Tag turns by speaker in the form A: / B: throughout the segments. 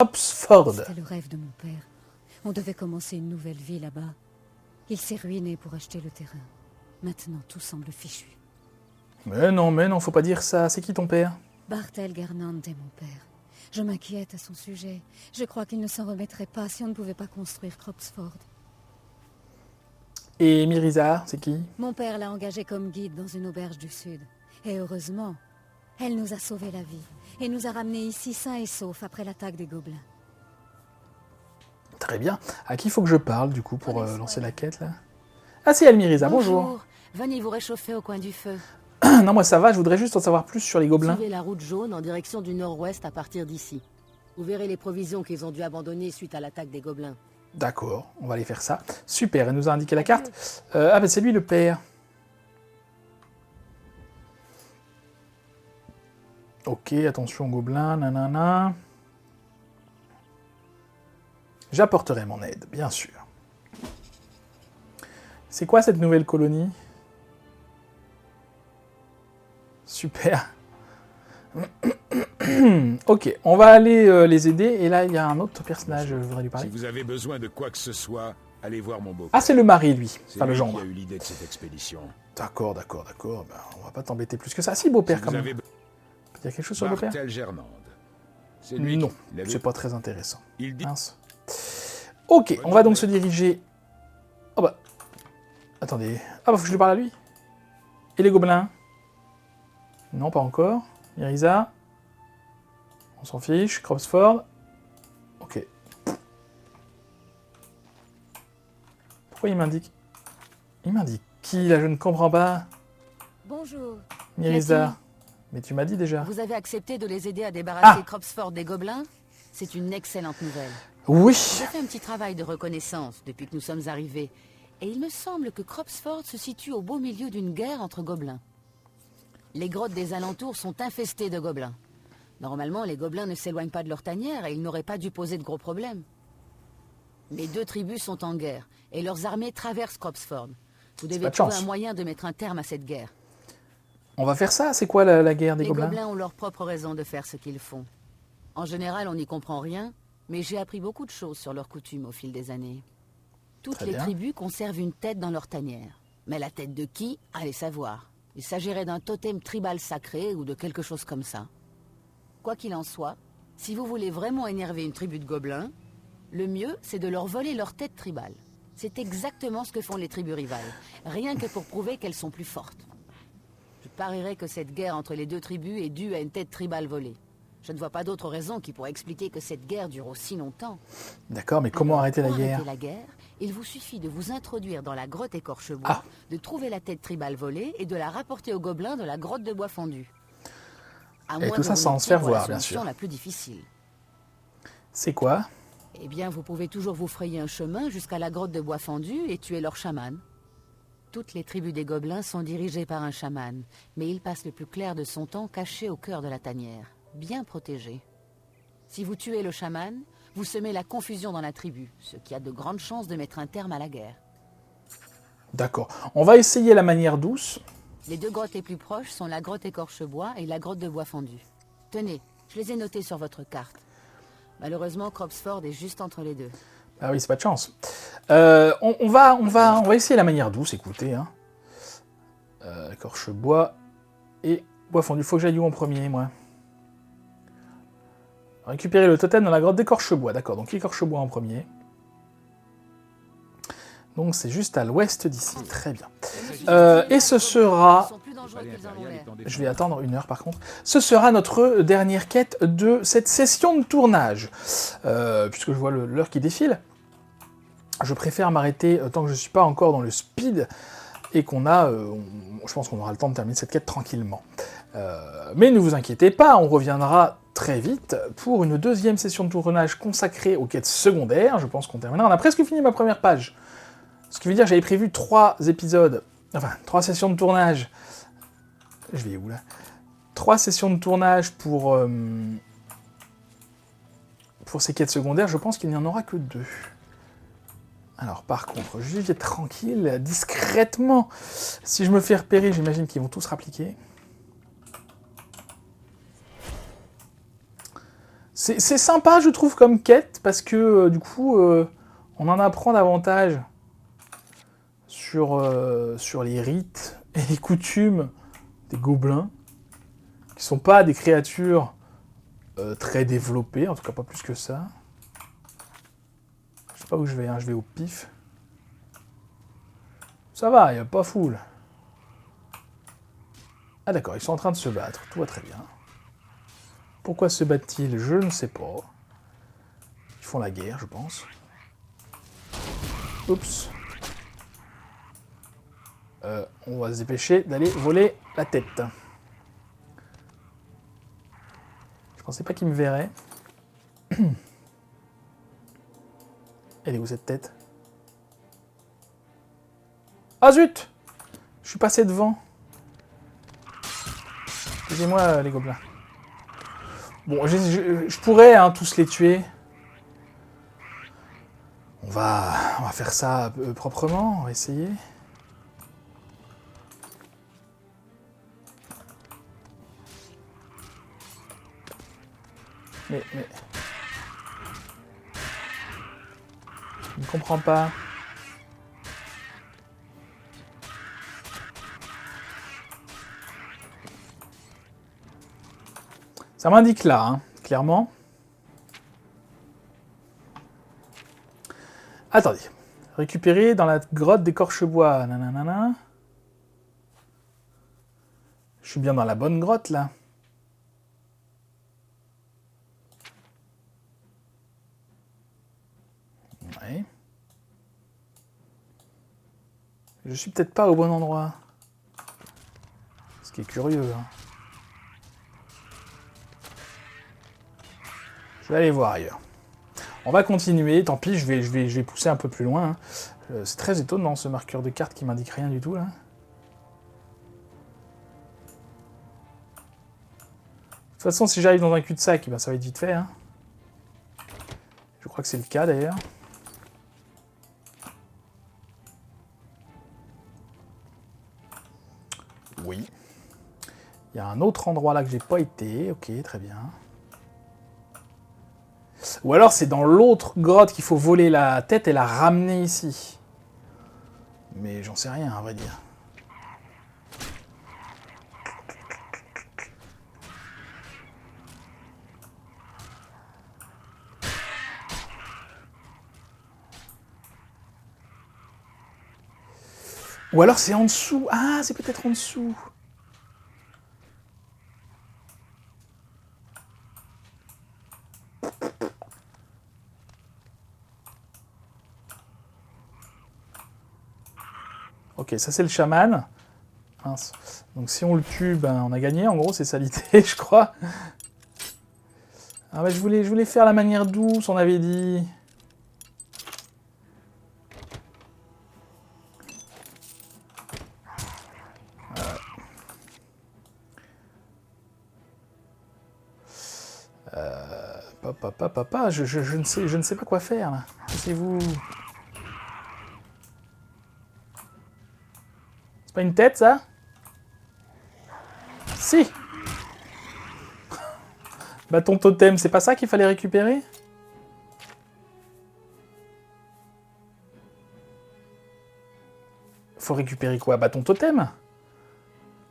A: Cropsford.
B: C'était le rêve de mon père. On devait commencer une nouvelle vie là-bas. Il s'est ruiné pour acheter le terrain. Maintenant, tout semble fichu.
A: Mais non, faut pas dire ça. C'est qui ton père?
B: Bartel Gernand est mon père. Je m'inquiète à son sujet. Je crois qu'il ne s'en remettrait pas si on ne pouvait pas construire Cropsford.
A: Et Mirisa, c'est qui?
B: Mon père l'a engagée comme guide dans une auberge du Sud. Et heureusement, elle nous a sauvé la vie. Et nous a ramenés ici sains et saufs après l'attaque des gobelins.
A: Très bien. À qui faut que je parle, du coup, pour lancer la quête, là? Ah, c'est elle, Mirisa, bonjour.
C: Venez vous réchauffer au coin du feu.
A: Non, moi ça va, je voudrais juste en savoir plus sur les gobelins.
C: Suivez la route jaune en direction du nord-ouest à partir d'ici. Vous verrez les provisions qu'ils ont dû abandonner suite à l'attaque des gobelins.
A: D'accord, on va aller faire ça. Super, elle nous a indiqué la carte. Ah, ben c'est lui le père. Ok, attention gobelins, nanana. J'apporterai mon aide, bien sûr. C'est quoi cette nouvelle colonie? Super. Ok, on va aller les aider. Et là, il y a un autre personnage, je voudrais lui parler.
D: Si vous avez besoin de quoi que ce soit, allez voir mon beau-père.
A: Ah, c'est le mari, lui.
D: C'est
A: Enfin, le
D: lui
A: gendre.
D: qui a eu l'idée de cette expédition.
A: D'accord. Ben, on va pas t'embêter plus que ça. Si, beau-père,
D: Si
A: quand
D: vous
A: même.
D: avez
A: Il y a quelque chose sur le beau-père?
D: Bartel Gernand. C'est lui
A: Non,
D: qui l'avait-
A: c'est pas très intéressant.
D: Il dit...
A: Mince. Ok, on va donc se diriger... Oh bah... Attendez. Ah bah, faut que je lui parle à lui. Et les gobelins? Non, pas encore. Mirisa? On s'en fiche. Cropsford? Ok. Pourquoi il m'indique... Il m'indique qui, là? Je ne comprends pas.
B: Bonjour.
A: Mirisa. Mais tu m'as dit déjà.
C: Vous avez accepté de les aider à débarrasser Cropsford des gobelins? C'est une excellente nouvelle.
A: Oui.
C: J'ai fait un petit travail de reconnaissance depuis que nous sommes arrivés. Et il me semble que Cropsford se situe au beau milieu d'une guerre entre gobelins. Les grottes des alentours sont infestées de gobelins. Normalement, les gobelins ne s'éloignent pas de leur tanière et ils n'auraient pas dû poser de gros problèmes. Les deux tribus sont en guerre et leurs armées traversent Cropsford. Vous devez
A: pas de
C: trouver
A: chance.
C: un moyen de mettre un terme à cette guerre.
A: On va faire ça. C'est quoi la guerre des
C: Les
A: gobelins?
C: gobelins ont leur propre raison de faire ce qu'ils font. En général, on n'y comprend rien, mais j'ai appris beaucoup de choses sur leurs coutumes au fil des années. Toutes
A: Très
C: les
A: bien.
C: tribus conservent une tête dans leur tanière. Mais la tête de qui? Allez savoir. Il s'agirait d'un totem tribal sacré ou de quelque chose comme ça. Quoi qu'il en soit, si vous voulez vraiment énerver une tribu de gobelins, le mieux, c'est de leur voler leur tête tribale. C'est exactement ce que font les tribus rivales, rien que pour prouver qu'elles sont plus fortes. Je parierais que cette guerre entre les deux tribus est due à une tête tribale volée. Je ne vois pas d'autre raison qui pourrait expliquer que cette guerre dure aussi longtemps.
A: D'accord, mais comment
C: Alors,
A: arrêter la
C: pour
A: guerre?
C: arrêter la guerre, il vous suffit de vous introduire dans la grotte écorche-bois,
A: Ah.
C: de trouver la tête tribale volée et de la rapporter aux gobelins de la grotte de bois fondu. À
A: Et
C: moins
A: tout
C: que
A: ça
C: vous
A: sans
C: n'optiez
A: se faire
C: pour la
A: voir, bien
C: solution
A: sûr.
C: la plus difficile.
A: C'est quoi?
C: Eh bien, vous pouvez toujours vous frayer un chemin jusqu'à la grotte de bois fendu et tuer leur chaman. Toutes les tribus des gobelins sont dirigées par un chaman, mais il passe le plus clair de son temps caché au cœur de la tanière, bien protégé. Si vous tuez le chaman, vous semez la confusion dans la tribu, ce qui a de grandes chances de mettre un terme à la guerre.
A: D'accord. On va essayer la manière douce.
C: Les deux grottes les plus proches sont la grotte écorche-bois et la grotte de bois fondu. Tenez, je les ai notées sur votre carte. Malheureusement, Cropsford est juste entre les deux.
A: Ah oui, c'est pas de chance. On va essayer la manière douce, écoutez. Hein. Écorche-bois et bois fondu. Faut que j'aille où en premier, moi? Récupérer le totem dans la grotte d'écorche-bois. D'accord, donc écorche-bois en premier. Donc c'est juste à l'ouest d'ici. Très bien. Et ce sera...
C: Ils sont plus dangereux qu'ils en ont l'air.
A: Je vais attendre 1 heure par contre. Ce sera notre dernière quête de cette session de tournage. Puisque je vois l'heure qui défile. Je préfère m'arrêter tant que je ne suis pas encore dans le speed et qu'on a... je pense qu'on aura le temps de terminer cette quête tranquillement. Mais ne vous inquiétez pas, on reviendra très vite pour une deuxième session de tournage consacrée aux quêtes secondaires. Je pense qu'on terminera. On a presque fini ma première page. Ce qui veut dire que j'avais prévu 3 épisodes, enfin 3 sessions de tournage. Je vais où là? 3 sessions de tournage pour ces quêtes secondaires. Je pense qu'il n'y en aura que 2. Alors par contre, je vais tranquille, discrètement. Si je me fais repérer, j'imagine qu'ils vont tous rappliquer. C'est sympa, je trouve, comme quête, parce que du coup, on en apprend davantage sur les rites et les coutumes des gobelins, qui sont pas des créatures très développées, en tout cas pas plus que ça. Je sais pas où je vais, hein, je vais au pif. Ça va, il n'y a pas foule. Ah d'accord, ils sont en train de se battre, tout va très bien. Pourquoi se battent-ils? Je ne sais pas. Ils font la guerre, je pense. Oups. On va se dépêcher d'aller voler la tête. Je pensais pas qu'ils me verraient. Elle est où cette tête? Ah zut! Je suis passé devant. Excusez-moi les gobelins. Bon, je pourrais hein, tous les tuer. On va faire ça proprement, on va essayer. Mais... Je ne comprends pas. Ça m'indique là, hein, clairement. Attendez. Récupérer dans la grotte d'écorche-bois. Nanana. Je suis bien dans la bonne grotte, là. Ouais. Je suis peut-être pas au bon endroit. Ce qui est curieux, hein. Je vais aller voir ailleurs. On va continuer, tant pis, je vais pousser un peu plus loin. Hein. C'est très étonnant ce marqueur de carte qui m'indique rien du tout là. De toute façon, si j'arrive dans un cul-de-sac, ben, ça va être vite fait. Hein. Je crois que c'est le cas d'ailleurs. Oui. Il y a un autre endroit là que j'ai pas été. Ok, très bien. Ou alors c'est dans l'autre grotte qu'il faut voler la tête et la ramener ici. Mais j'en sais rien, à vrai dire. Ou alors c'est en dessous. Ah, c'est peut-être en dessous. Ok, ça c'est le chaman. Mince. Donc si on le tue, ben, on a gagné. En gros, c'est ça l'idée, je crois. Ah, ben, je voulais faire la manière douce, on avait dit. Papa, je ne sais pas quoi faire là. C'est vous. C'est pas une tête ça? Si. Bâton totem, c'est pas ça qu'il fallait récupérer? Faut récupérer quoi? Bâton totem?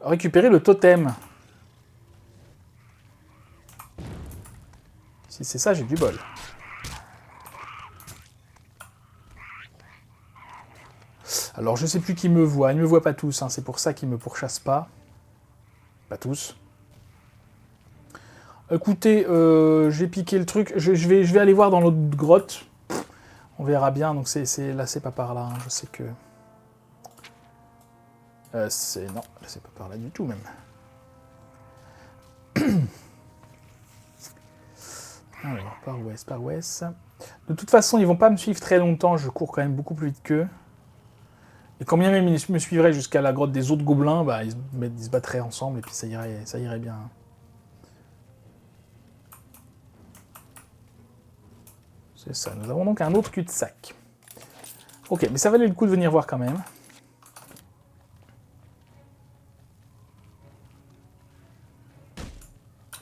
A: Récupérer le totem. Si c'est ça, j'ai du bol. Alors, je sais plus qui me voit. Ils me voient pas tous, hein. C'est pour ça qu'ils me pourchassent pas. Pas tous. Écoutez, j'ai piqué le truc. Je vais aller voir dans l'autre grotte. On verra bien. Donc, là, c'est pas par là. Hein. Je sais que... non, là, c'est pas par là du tout, même. Alors, par ouest. De toute façon, ils vont pas me suivre très longtemps. Je cours quand même beaucoup plus vite qu'eux. Et quand bien même ils me suivraient jusqu'à la grotte des autres gobelins, bah, ils se battraient ensemble et puis ça irait bien. C'est ça, nous avons donc un autre cul-de-sac. Ok, mais ça valait le coup de venir voir quand même.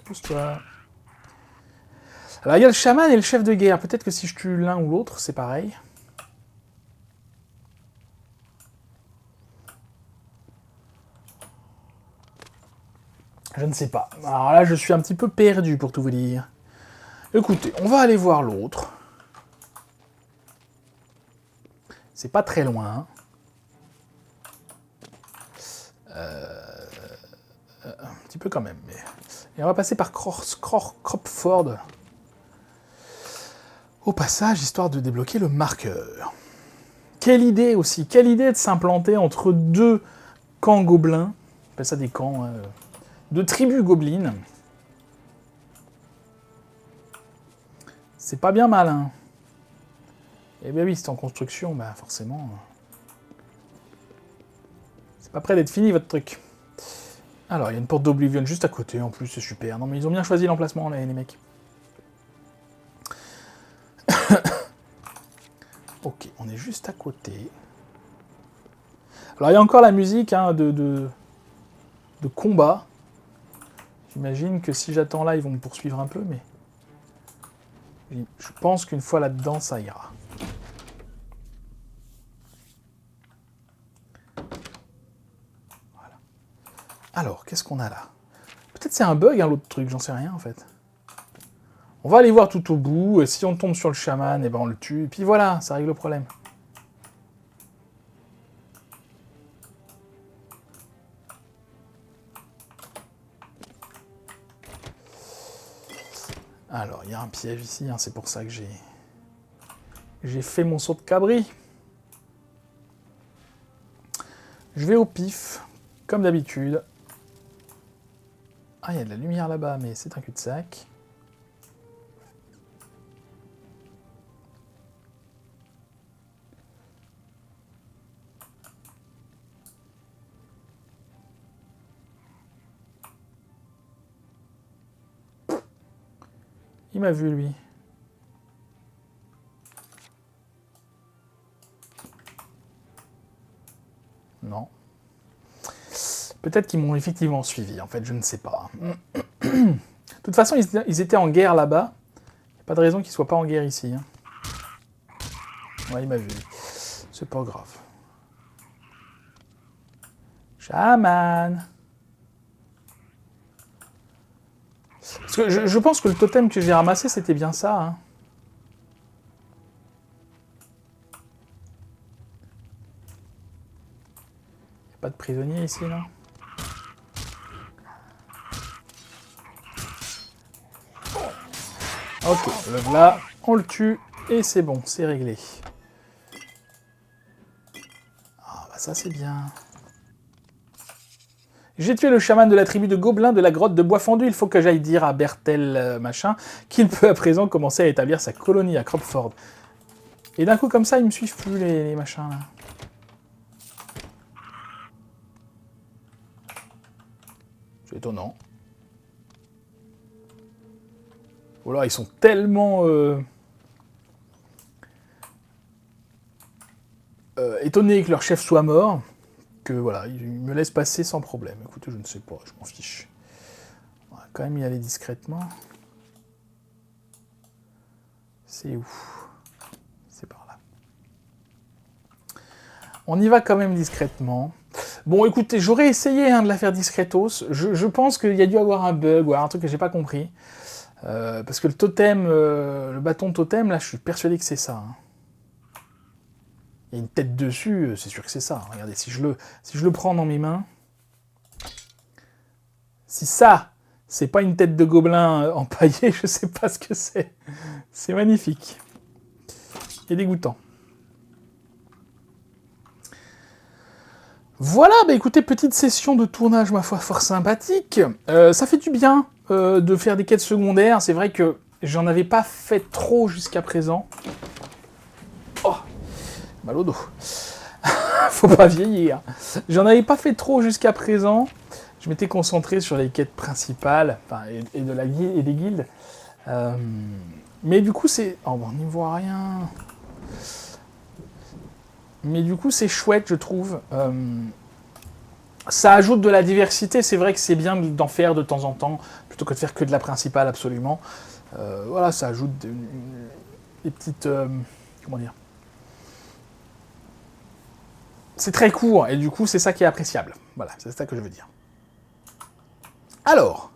A: Pousse-toi. Alors, il y a le chaman et le chef de guerre. Peut-être que si je tue l'un ou l'autre, c'est pareil. Je ne sais pas. Alors là, je suis un petit peu perdu, pour tout vous dire. Écoutez, on va aller voir l'autre. C'est pas très loin. Un petit peu quand même. Mais... Et on va passer par Cropford. Au passage, histoire de débloquer le marqueur. Quelle idée aussi. Quelle idée de s'implanter entre deux camps gobelins. On appelle ça des camps... de tribus gobelines. C'est pas bien mal, hein. Et bien oui, c'est en construction, bah forcément. C'est pas près d'être fini, votre truc. Alors, il y a une porte d'Oblivion juste à côté, en plus, c'est super. Non, mais ils ont bien choisi l'emplacement, là, les mecs. Ok, on est juste à côté. Alors, il y a encore la musique hein, de combat. J'imagine que si j'attends là, ils vont me poursuivre un peu, mais... Je pense qu'une fois là-dedans, ça ira. Voilà. Alors, qu'est-ce qu'on a là? Peut-être c'est un bug, hein, l'autre truc, j'en sais rien, en fait. On va aller voir tout au bout, et si on tombe sur le chaman, eh ben on le tue, et puis voilà, ça règle le problème. Alors, il y a un piège ici, hein, c'est pour ça que j'ai fait mon saut de cabri. Je vais au pif, comme d'habitude. Ah, il y a de la lumière là-bas, mais c'est un cul-de-sac. Il m'a vu, lui. Non. Peut-être qu'ils m'ont effectivement suivi, en fait, je ne sais pas. De toute façon, ils étaient en guerre là-bas. Il n'y a pas de raison qu'ils ne soient pas en guerre ici. Hein. Ouais, il m'a vu. C'est pas grave. Chaman. Parce que je pense que le totem que j'ai ramassé, c'était bien ça. Hein. Il n'y a pas de prisonnier ici, là. Ok, le voilà, on le tue, et c'est bon, c'est réglé. Ah, bah ça c'est bien. J'ai tué le chaman de la tribu de gobelins de la grotte de bois fendu. Il faut que j'aille dire à Bertel machin qu'il peut à présent commencer à établir sa colonie à Cropford. Et d'un coup comme ça, ils me suivent plus les machins là. C'est étonnant. Ou alors ils sont tellement étonnés que leur chef soit mort. Que voilà, il me laisse passer sans problème. Écoutez, je ne sais pas, je m'en fiche. On va quand même y aller discrètement. C'est où? C'est par là. On y va quand même discrètement. Bon, écoutez, j'aurais essayé hein, de la faire discretos. Je pense qu'il y a dû avoir un bug ou un truc que j'ai pas compris. Parce que le totem, le bâton totem, là, je suis persuadé que c'est ça. Hein. Il y a une tête dessus, c'est sûr que c'est ça. Regardez, si je le prends dans mes mains, si ça, c'est pas une tête de gobelin empaillée, je sais pas ce que c'est. C'est magnifique. Et dégoûtant. Voilà, bah écoutez, petite session de tournage, ma foi, fort sympathique. Ça fait du bien de faire des quêtes secondaires. C'est vrai que j'en avais pas fait trop jusqu'à présent. Oh, mal au dos. Faut pas vieillir. J'en avais pas fait trop jusqu'à présent. Je m'étais concentré sur les quêtes principales, enfin, et de la guilde et des guildes. Mais du coup, c'est... Oh, bon, on n'y voit rien. Mais du coup, c'est chouette, je trouve. Ça ajoute de la diversité. C'est vrai que c'est bien d'en faire de temps en temps, plutôt que de faire que de la principale, absolument. Voilà, ça ajoute des petites... comment dire? C'est très court, et du coup, c'est ça qui est appréciable. Voilà, c'est ça que je veux dire. Alors.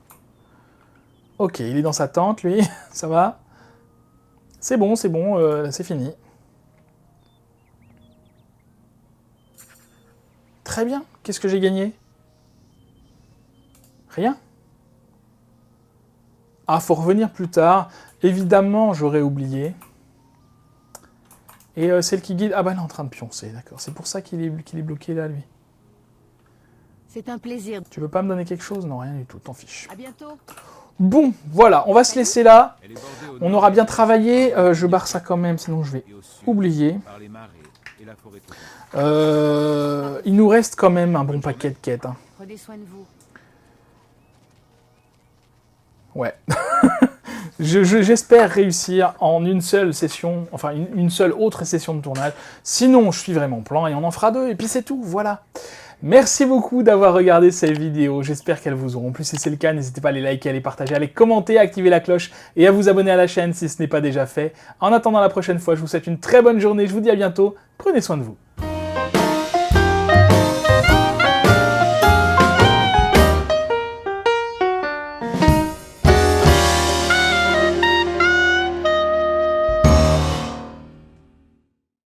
A: Ok, il est dans sa tente, lui. Ça va? C'est bon, c'est fini. Très bien. Qu'est-ce que j'ai gagné? Rien. Ah, faut revenir plus tard. Évidemment, j'aurais oublié. Et celle qui guide... Ah bah, elle est en train de pioncer, d'accord. C'est pour ça qu'il est bloqué là, lui.
C: C'est un plaisir.
A: Tu veux pas me donner quelque chose? Non, rien du tout, t'en fiches.
C: À bientôt.
A: Bon, voilà, on va se laisser là.
D: Elle est bordée au
A: On
D: nord
A: aura bien travaillé. Je barre ça quand même, sinon je vais
D: et au sud
A: oublier.
D: par les marais et la forêt tropicale.
A: Il nous reste quand même un bon paquet de quêtes. Hein.
C: Prenez soin de vous.
A: Ouais. J'espère réussir en une seule session, enfin une seule autre session de tournage. Sinon, je suivrai mon plan et on en fera 2. Et puis c'est tout, voilà. Merci beaucoup d'avoir regardé cette vidéo. J'espère qu'elles vous auront plu. Si c'est le cas, n'hésitez pas à les liker, à les partager, à les commenter, à activer la cloche et à vous abonner à la chaîne si ce n'est pas déjà fait. En attendant la prochaine fois, je vous souhaite une très bonne journée. Je vous dis à bientôt. Prenez soin de vous.